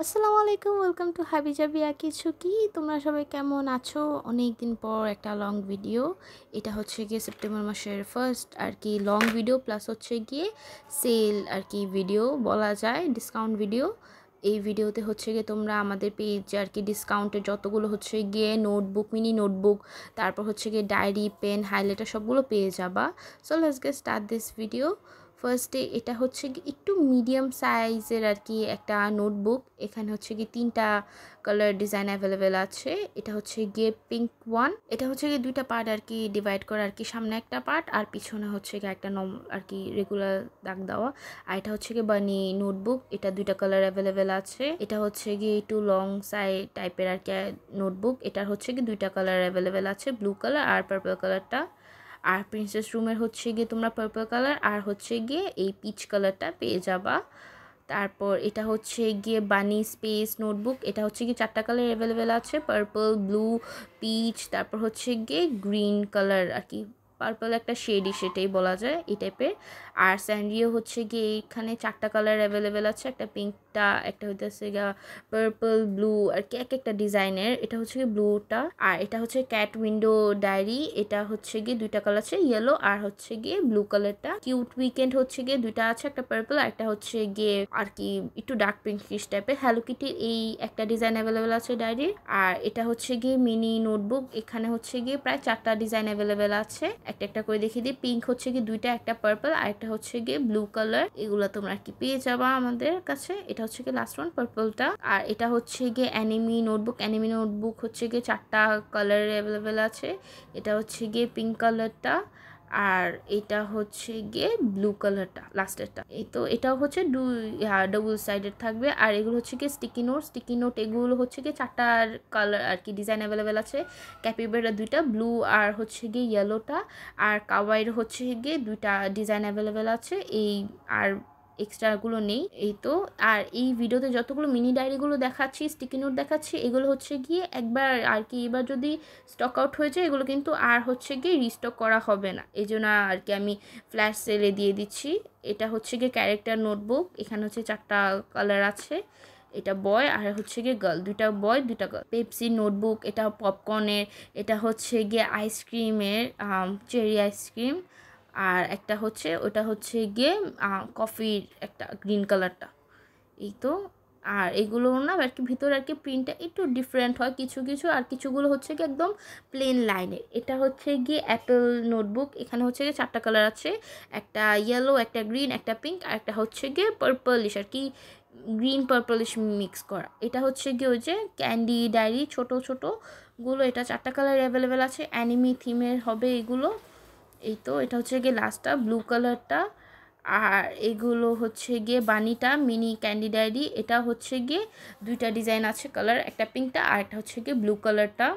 আসসালামু আলাইকুম, welcome to হাবিজাবি আঁকিঝুঁকি। তোমরা সবাই কেমন আছো? অনেক দিন পর একটা লং ভিডিও। এটা হচ্ছে গিয়ে সেপ্টেম্বর মাসের ফার্স্ট আর কি লং ভিডিও, প্লাস হচ্ছে গিয়ে সেল আর কি ভিডিও বলা যায়, ডিসকাউন্ট ভিডিও। এই ভিডিওতে হচ্ছে গিয়ে তোমরা আমাদের পেজে আর কি ডিসকাউন্টের যতগুলো হচ্ছে গিয়ে নোটবুক, মিনি নোটবুক, তারপর হচ্ছে গিয়ে ডায়েরি, পেন, হাইলাইটার সবগুলো পেয়ে যাবা। So let's get start this video. ফার্স্টে এটা হচ্ছে কি একটু মিডিয়াম সাইজের আর কি একটা নোটবুক। এখানে হচ্ছে কি 3টা কালার ডিজাইন অ্যাভেলেবেল আছে। এটা হচ্ছে গিয়ে পিঙ্ক ওয়ান। এটা হচ্ছে গিয়ে 2টা পার্ট আর কি ডিভাইড করা আর কি, সামনে একটা পার্ট আর পিছনে হচ্ছে গিয়ে একটা আর কি রেগুলার দাগ দেওয়া। আর এটা হচ্ছে গিয়ে বানি নোটবুক। এটা 2টা কালার অ্যাভেলেবেল আছে। এটা হচ্ছে গিয়ে একটু লং সাইড টাইপের আর কি নোটবুক। এটার হচ্ছে কি 2টা কালার অ্যাভেলেবেল আছে, ব্লু কালার আর পার্পল কালারটা। আর প্রিন্সেস রুমের হচ্ছে গিয়ে তোমরা পার্পল কালার আর হচ্ছে গিয়ে এই পিচ কালারটা পেয়ে যাবা। তারপর এটা হচ্ছে গিয়ে বানি স্পেস নোটবুক। এটা হচ্ছে গিয়ে 4টা কালার অ্যাভেলেবেল আছে, পার্পল, ব্লু, পিচ, তারপর হচ্ছে গিয়ে গ্রিন কালার আর কি, পার্পল একটা শেডই, সেটাই বলা যায় এই টাইপের। আর স্যান্ডিও হচ্ছে গিয়ে এইখানে 4টা কালার অ্যাভেলেবেল আছে, একটা পিঙ্কটা, একটা হইতেছে গা পার্পল, ব্লু আর কি, এক একটা ডিজাইনের। এটা হচ্ছে গিয়ে ব্লুটা। আর এটা হচ্ছে ক্যাট উইন্ডো ডায়েরি। এটা হচ্ছে গিয়ে 2টা কালার আছে, ইয়েলো আর হচ্ছে গিয়ে ব্লু কালারটা। কিউট উইকেন্ড হচ্ছে গিয়ে 2টা আছে, একটা পার্পল আর একটা হচ্ছে গিয়ে আর কি একটু ডার্ক পিঙ্কিশ টাইপের। হ্যালো কিটির এই একটা ডিজাইন অ্যাভেলেবেল আছে ডায়েরির। আর এটা হচ্ছে গিয়ে মিনি নোটবুক। এখানে হচ্ছে গিয়ে প্রায় 4টা ডিজাইন অ্যাভেলেবেল আছে, একটা একটা করে দেখিয়ে দিই। পিঙ্ক হচ্ছে গিয়ে 2টা, একটা পার্পল আর একটা হচ্ছে গিয়ে ব্লু কালার। এগুলো তোমরা আর কি পেয়ে যাবা আমাদের কাছে। এটা হচ্ছে গিয়ে লাস্ট ওয়ান, পার্পলটা। আর এটা হচ্ছে গিয়ে অ্যানিমি নোটবুক। অ্যানিমি নোটবুক হচ্ছে গিয়ে 4টা কালার অ্যাভেলেবেল আছে। এটা হচ্ছে গিয়ে পিঙ্ক কালারটা আর এটা হচ্ছে গিয়ে ব্লু কালারটা লাস্টেরটা। এই তো এটাও হচ্ছে ডাবল সাইডের থাকবে। আর এগুলো হচ্ছে গিয়ে স্টিকি নোট। স্টিকি নোট এগুলো হচ্ছে গিয়ে 4টার কালার আর কি ডিজাইন অ্যাভেলেবেল আছে। ক্যাপিবারের 2টা, ব্লু আর হচ্ছে গিয়ে ইয়েলোটা। আর কাওয়াইয়ের হচ্ছে গিয়ে 2টা ডিজাইন অ্যাভেলেবেল আছে। এই আর এক্সট্রাগুলো নেই। এই তো। আর এই ভিডিওতে যতগুলো মিনি ডায়েরিগুলো দেখাচ্ছি, স্টিকি নোট দেখাচ্ছি, এগুলো হচ্ছে গিয়ে একবার আর কি, এবার যদি স্টক আউট হয়ে যায় এগুলো কিন্তু আর হচ্ছে গিয়ে রিস্টক করা হবে না। এই জন্য আর কি আমি ফ্ল্যাশ সেলে দিয়ে দিচ্ছি। এটা হচ্ছে গিয়ে ক্যারেক্টার নোটবুক। এখানে হচ্ছে 4টা কালার আছে। এটা বয় আর হচ্ছে গিয়ে গার্ল, 2টা বয় 2টা গার্ল। পেপসি নোটবুক, এটা পপকর্নের। এটা হচ্ছে গিয়ে আইসক্রিমের, চেরি আইসক্রিম। আর একটা হচ্ছে ওটা হচ্ছে গিয়ে কফির একটা গ্রিন কালারটা। এই তো। আর এগুলো না আর কি ভিতরে আর কি প্রিন্টটা একটু ডিফারেন্ট হয় কিছু কিছু, আর কিছুগুলো হচ্ছে কি একদম প্লেন লাইনের। এটা হচ্ছে গিয়ে অ্যাপেল নোটবুক। এখানে হচ্ছে গিয়ে 4টা কালার আছে, একটা ইয়েলো, একটা গ্রিন, একটা পিঙ্ক আর একটা হচ্ছে গিয়ে পার্পলিশ আর কি, গ্রিন পার্পলিশ মিক্স করা। এটা হচ্ছে গিয়ে ওই যে ক্যান্ডি ডায়েরি ছোট ছোট গুলো। এটা 4টা কালার অ্যাভেলেবেল আছে, অ্যানিমি থিমের হবে এগুলো। এই তো। এটা হচ্ছে গিয়ে লাস্টটা, ব্লু কালারটা। আর এগুলো হচ্ছে গিয়ে বানিটা মিনি ক্যান্ডি ডায়েরি। এটা হচ্ছে গিয়ে 2টা ডিজাইন আছে কালার, একটা পিঙ্কটা আর একটা হচ্ছে গিয়ে ব্লু কালারটা।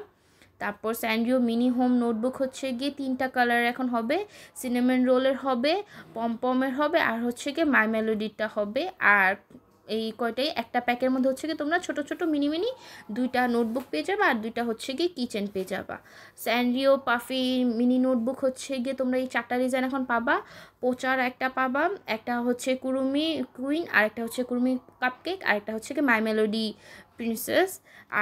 তারপর স্যান্ডিও মিনি হোম নোটবুক হচ্ছে গিয়ে 3টা কালার এখন হবে, সিনেমন রোলের হবে, পমপমের হবে আর হচ্ছে গিয়ে মাই মেলোডিটা হবে। আর এই কয়টাই একটা প্যাকের মধ্যে হচ্ছে গিয়ে তোমরা ছোট ছোট মিনি মিনি 2টা নোটবুক পেয়ে যাবা আর 2টা হচ্ছে গিয়ে কিচেন পেয়ে যাবা। স্যান্ডিও পাফি মিনি নোটবুক হচ্ছে গিয়ে তোমরা এই 4টা ডিজাইন এখন পাবা। পোচার একটা পাবা, একটা হচ্ছে কুরুমি কুইন আর একটা হচ্ছে কুরুমি কাপকেক আর একটা হচ্ছে গিয়ে মাই মেলোডি প্রিন্সেস।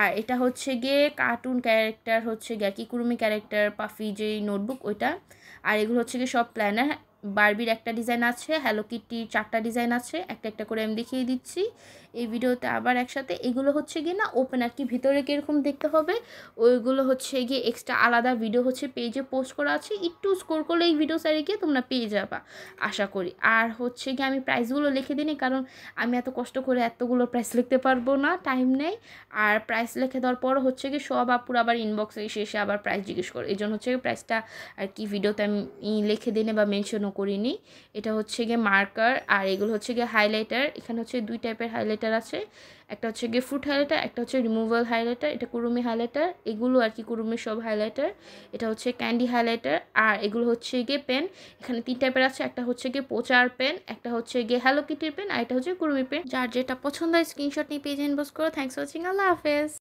আর এটা হচ্ছে গিয়ে কার্টুন ক্যারেক্টার হচ্ছে গিয়ে কি কুরুমি ক্যারেক্টার পাফি যেই নোটবুক ওইটা। আর এগুলো হচ্ছে গিয়ে সব প্ল্যানার। বারবির একটা ডিজাইন আছে, হ্যালো কিটির 4টা ডিজাইন আছে, একটা একটা করে আমি দেখিয়ে দিচ্ছি এই ভিডিওতে আবার একসাথে। এগুলো হচ্ছে গিয়ে না ওপেন আর কি, ভিতরে কীরকম দেখতে হবে ওইগুলো হচ্ছে গিয়ে এক্সট্রা আলাদা ভিডিও হচ্ছে পেজে পোস্ট করা আছে, একটু স্ক্রল করলে এই ভিডিও সাইডে গিয়ে তোমরা পেয়ে যাবা আশা করি। আর হচ্ছে গিয়ে আমি প্রাইসগুলো লিখে দিই, কারণ আমি এত কষ্ট করে এতগুলো প্রাইস লিখতে পারবো না, টাইম নেই। আর প্রাইস লিখে দেওয়ার পর হচ্ছে গিয়ে সব আপুর আবার ইনবক্সে এসে এসে আবার প্রাইস জিজ্ঞেস করে, এই জন্য হচ্ছে প্রাইসটা আর কি ভিডিওতে আমি লিখে দিই বা মেনশনও করিনি। এটা হচ্ছে গিয়ে মার্কার আর এগুলো হচ্ছে গিয়ে হাইলাইটার। এখানে হচ্ছে 2 টাইপের হাইলাইটার আছে, একটা হচ্ছে গিয়ে ফ্রুট হাইলাইটার, একটা হচ্ছে রিমুভাল হাইলাইটার। এটা কুরুমি হাইলাইটার, এগুলো আর কি কুরুমির সব হাইলাইটার। এটা হচ্ছে ক্যান্ডি হাইলাইটার। আর এগুলো হচ্ছে গিয়ে পেন। এখানে 3 টাইপের আছে, একটা হচ্ছে গিয়ে পোচার পেন, একটা হচ্ছে গিয়ে হ্যালো কিটির পেন আর এটা হচ্ছে কুরুমি পেন। যার যেটা পছন্দ হয় স্ক্রিনশট নিয়ে পেজে ইনবক্স করো। থ্যাংকস ফর ওয়াচিং, আল্লাহ হাফেজ।